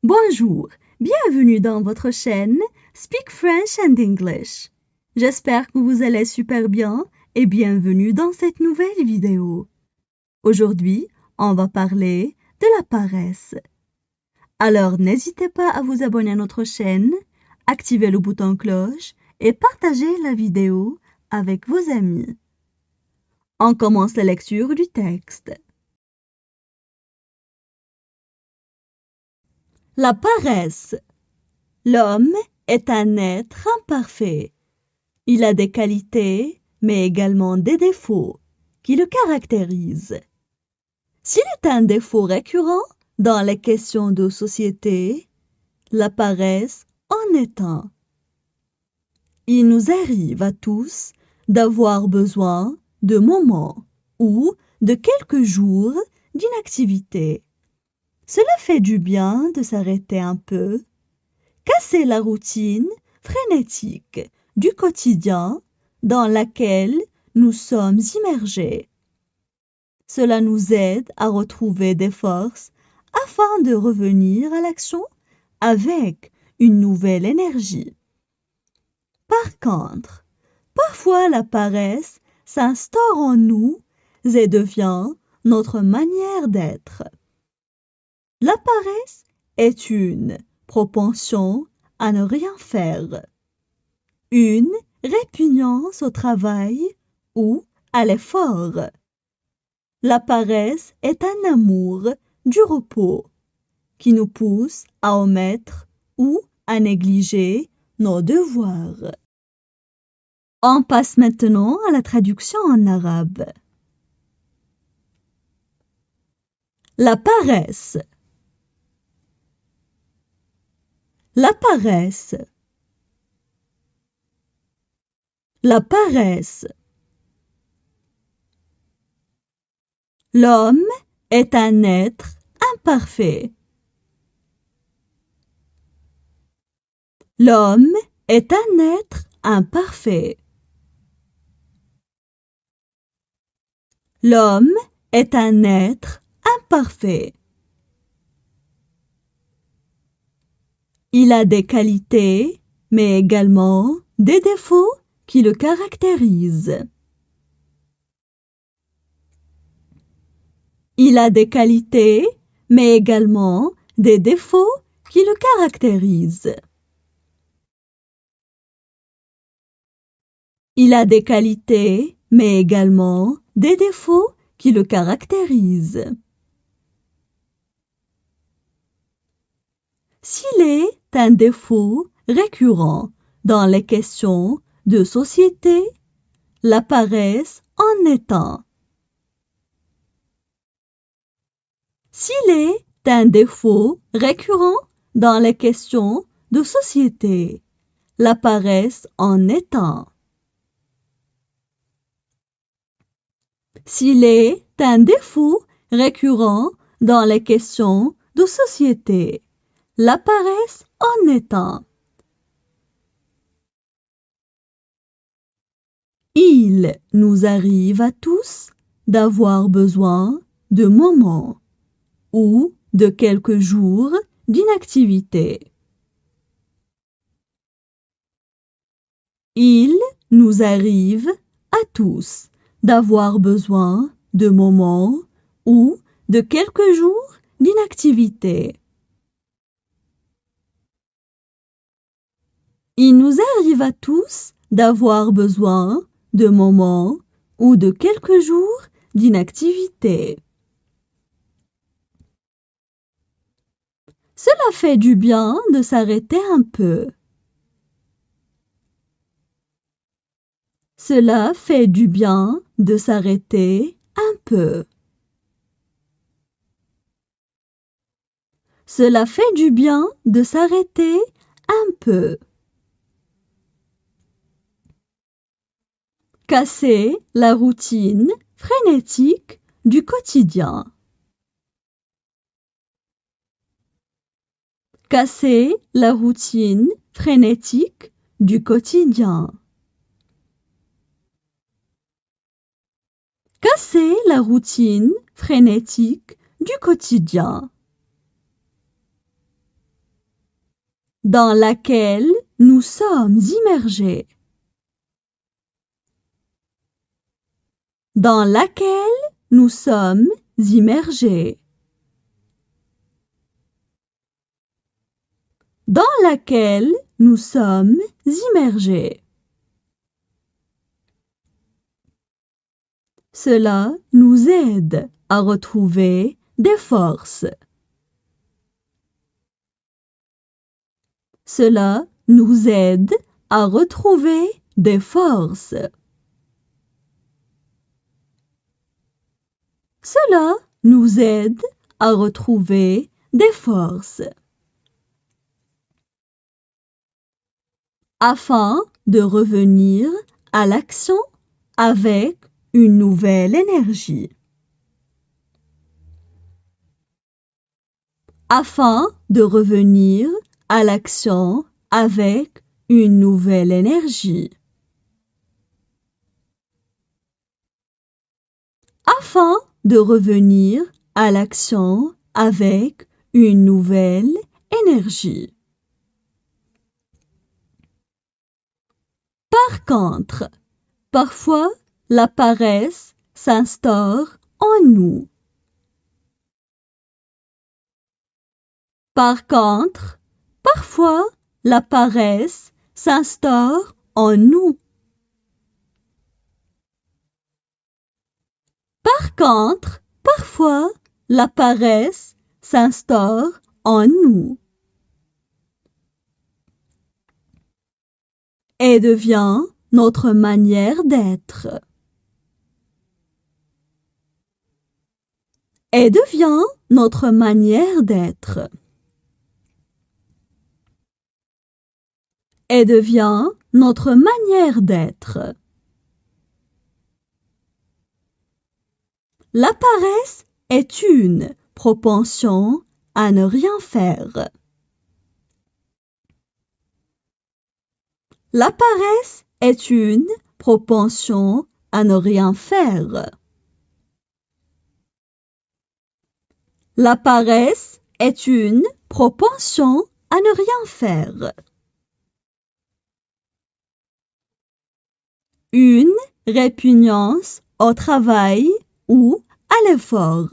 Bonjour, bienvenue dans votre chaîne Speak French and English. J'espère que vous allez super bien et bienvenue dans cette nouvelle vidéo. Aujourd'hui, on va parler de la paresse. Alors n'hésitez pas à vous abonner à notre chaîne, activer le bouton cloche et partager la vidéo avec vos amis. On commence la lecture du texte. La paresse. L'homme est un être imparfait. Il a des qualités, mais également des défauts qui le caractérisent. S'il est un défaut récurrent dans les questions de société, la paresse en est un. Il nous arrive à tous d'avoir besoin de moments ou de quelques jours d'inactivité. Cela fait du bien de s'arrêter un peu, casser la routine frénétique du quotidien dans laquelle nous sommes immergés. Cela nous aide à retrouver des forces afin de revenir à l'action avec une nouvelle énergie. Par contre, parfois la paresse s'instaure en nous et devient notre manière d'être. La paresse est une propension à ne rien faire, une répugnance au travail ou à l'effort. La paresse est un amour du repos qui nous pousse à omettre ou à négliger nos devoirs. On passe maintenant à la traduction en arabe. La paresse. La paresse. La paresse. L'homme est un être imparfait. L'homme est un être imparfait. L'homme est un être imparfait. Il a des qualités, mais également des défauts qui le caractérisent. Il a des qualités, mais également des défauts qui le caractérisent. Il a des qualités, mais également des défauts qui le caractérisent. S'il est un défaut récurrent dans les questions de société, la paresse en est un. S'il est un défaut récurrent dans les questions de société, la paresse en est un. S'il est un défaut récurrent dans les questions de société, la paresse en est un. Il nous arrive à tous d'avoir besoin de moments ou de quelques jours d'inactivité. Il nous arrive à tous d'avoir besoin de moments ou de quelques jours d'inactivité. Il nous arrive à tous d'avoir besoin de moments ou de quelques jours d'inactivité. Cela fait du bien de s'arrêter un peu. Cela fait du bien de s'arrêter un peu. Cela fait du bien de s'arrêter un peu. Casser la routine frénétique du quotidien. Casser la routine frénétique du quotidien. Casser la routine frénétique du quotidien. dans laquelle nous sommes immergés. Dans laquelle nous sommes immergés. Dans laquelle nous sommes immergés. Cela nous aide à retrouver des forces. Cela nous aide à retrouver des forces. Cela nous aide à retrouver des forces. Afin de revenir à l'action avec une nouvelle énergie. Afin de revenir à l'action avec une nouvelle énergie. Afin de revenir à l'action avec une nouvelle énergie. Par contre, parfois, la paresse s'instaure en nous. Par contre, parfois, la paresse s'instaure en nous. Par contre, parfois, la paresse s'instaure en nous. Et devient notre manière d'être. Et devient notre manière d'être. Et devient notre manière d'être. La paresse est une propension à ne rien faire. La paresse est une propension à ne rien faire. La paresse est une propension à ne rien faire. Une répugnance au travail ou à l'effort.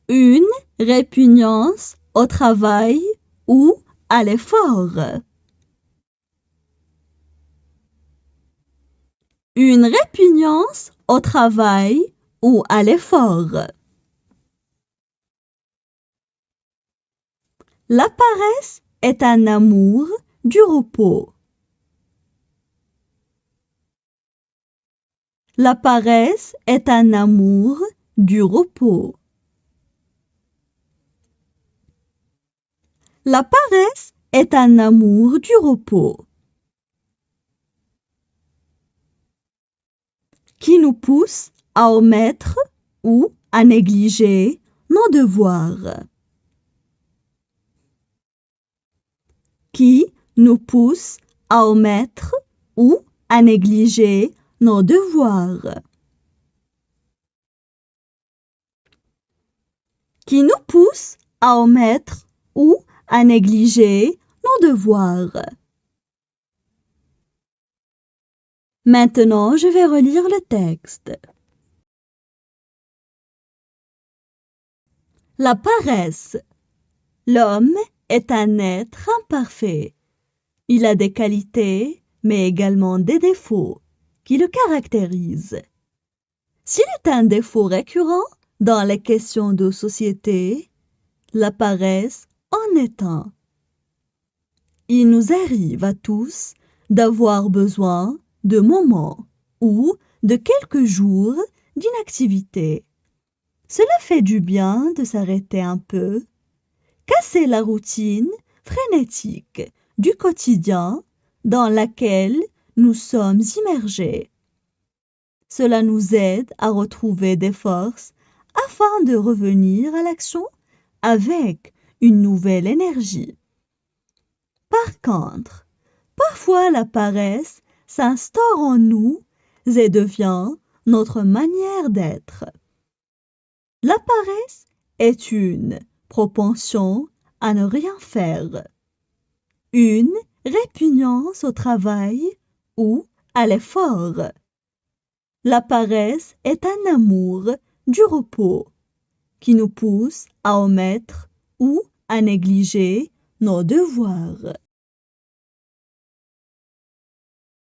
Une répugnance au travail ou à l'effort. Une répugnance au travail ou à l'effort. La paresse est un amour du repos. La paresse est un amour du repos. La paresse est un amour du repos qui nous pousse à omettre ou à négliger nos devoirs. Qui nous pousse à omettre ou à négliger nos devoirs. Qui nous pousse à omettre ou à négliger nos devoirs. Maintenant, je vais relire le texte. La paresse. L'homme est un être imparfait. Il a des qualités, mais également des défauts qui le caractérisent. S'il est un défaut récurrent dans les questions de société, la paresse en est un. Il nous arrive à tous d'avoir besoin de moments ou de quelques jours d'inactivité. Cela fait du bien de s'arrêter un peu, casser la routine frénétique du quotidien dans laquelle nous sommes immergés. Cela nous aide à retrouver des forces afin de revenir à l'action avec une nouvelle énergie. Par contre, parfois la paresse s'instaure en nous et devient notre manière d'être. La paresse est une propension à ne rien faire. Une répugnance au travail ou à l'effort. La paresse est un amour du repos qui nous pousse à omettre ou à négliger nos devoirs.